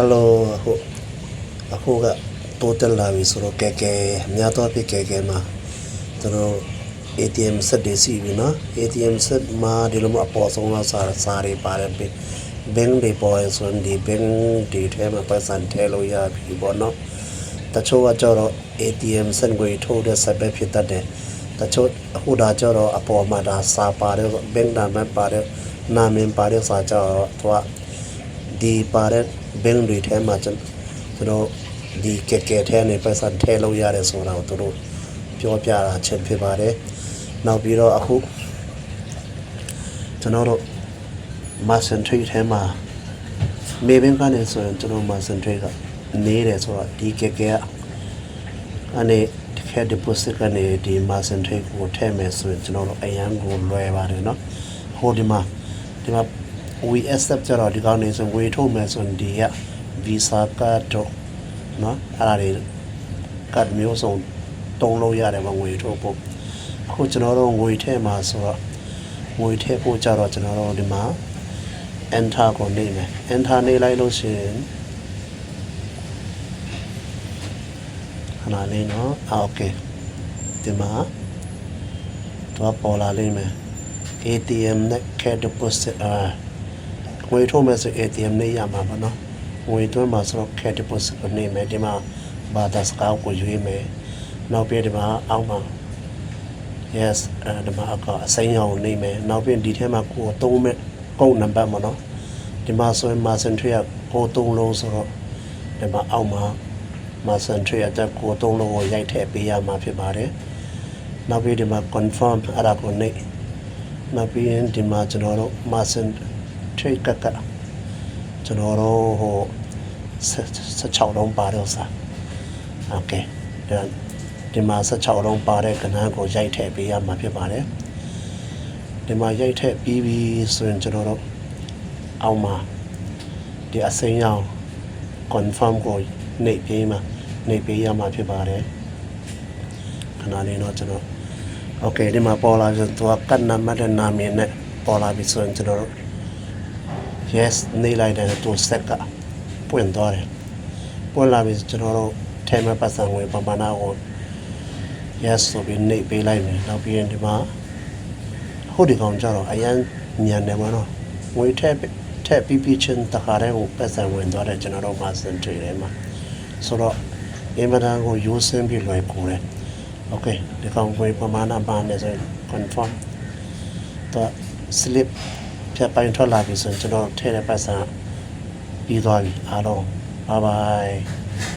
Hello အခုကတိုးတက်လာပြီဆိုတော့ကဲအများတော့ဖြစ်ကဲမှာသူတို့ ATM ဆက်တွေစီပြီနော် ATM ဆက်မှာဒီလိုမျိုးအပေါ်ဆုံးတော့စာတွေပါတယ်ဘင်းတွေပေါ်ဆိုရင်ဒီဘင်းတွေထဲမှာပတ်စံထဲလို့ရပြီပေါ့နော်တချို့ကကြတော့ ATM ဆက်ကိုထိုးတဲ့ဆက်ပဲဖြစ်တတ်တယ်တချို့အခုဒါကြတော့အပေါ်မှာဒါစာပါတယ်ဘင်းနာမည်ပါတယ်နာမည်ပါတယ်စာကြတော့သူကဒီပါတဲ့ဘင်းတွေထဲမှာကျွန်တော်ဒီကဲထဲနေပတ်စံထဲလို့ရတယ်ဆိုတာကိုသူတို့ပြောပြတာချက်ဖြစ်ပါတယ်နောက်ပြီးတော့အခုကျွန်တော်တို့ Macentric ထဲမှာမေဘင်းကနေဆိုရင်ကျွန်တော် Macentric ကနေတယ်ဆိုတော့ဒီကအနေတကယ် deposit ကနေဒီ Macentric ကိုထည့်မယ်ဆိုရင်ကျွန်တော်တို့အရန်ကိုလွယ်ပါတယ်เนาะဟိုဒီမှာwe accept ကြတော့ဒီကောင်းနေဆိုငွေထုတ်မယ်ဆိုရင်ဒီက Visa card တော့เนาะအဲ့ဒါတွေကတ်မျိုးစုံတုံးလို့ရတယ်မငွေထုတ်ဖို့အခုကျွန်တော်တို့ငွေထည့်မှာဆိုတော့ငွေထည့်ဖို့ကြတော့ကျွန်တော်တို့ဒီမှာ enter ကိုနေမယ် enter နေလိုက်လို့ရှိရင်ခဏလေးเนาะโอเคဒီမှာတော့ပေါ်လာလိမ့်မယ် ATM နဲ့ cash deposit ငွေထုတ်မယ်ဆို ATM နဲ့ရမှာပါเนาะငွေသွင်းမှာဆိုတော့ cash deposit ကိုနေမယ်ဒီမှာဘာသာစကားကိုရွေးမယ်နောက်ပြီးဒီမှာအောက်မှာ yes ဒီမှာအစိမ်းရောင်နေမယ်နောက်ပြီးဒီထဲမှာကိုသုံးမဲ့ကုန်းနံပါတ်မနော်ဒီမှာဆိုရင် Macentric ကိုသုံးလုံးဆိုတော့ဒီမှာအောက်မှာ Macentric အတွက်ကိုသုံးလုံးကိုရိုက်ထည့်ပေးရမှာဖြစ်ပါတယ်နောက်ပြီးဒီမှာ confirm အဲ့ဒါကိုနေနောက်ပြီးဒီမှာကျွန်တော်တို့ Macentric ကကျွန်တော်တို့ဟို16လုံးပါတော့စားโอเคဒီမှာ16လုံးပါတဲ့ကဏ္ဍကိုရိုက်ထည့်ပေးရမှာဖြစ်ပါတယ်ဒီမှာရိုက်ထည့်ပြီးပြီဆိုရင်ကျွန်တော်တို့အောက်မှာဒီအစိမ်းရောင် confirm ကိုနှိပ်ပေးရမှာဖြစ်ပါတယ်ခဏလေးတော့ကျွန်တော်โอเคဒီမှာပေါ်လာဆိုတော့ကတ်နံပါတ်နဲ့နာမည်နဲ့ပေါ်လာပြီဆိုရင်ကျွန်တော်တို့ yes နေလိုက်တဲ့သူစက်ကပွင့်သွားတယ်ပွင့်လာပြီကျွန်တော်တို့ထဲမှာပတ်စံငွေပမာဏကို yes ဆိုပြီးနှိပ်ပေးလိုက်မယ်နောက်ပြီးရင်ဒီမှာဟိုဒီကောင်ကြတော့အရန်ညံတယ်မနော်ငွေထည့်ပြီးချင်းတခါတည်းကိုပတ်စံဝင်သွားတယ်ကျွန်တော်တို့ Macentric ထဲမှာဆိုတော့အင်မတန်ကိုရိုးစင်းပြီးလွယ်ကူတယ်โอเคဒီကောင်ငွေပမာဏပါနေဆိုရင် confirm တော့ slip ဖြတ်ပိုင်းထွက်လာပြီဆိုရင်ကျွန်တော်ထည့်တဲ့ပတ်စံပြီးသွားပြီအားလုံး bye bye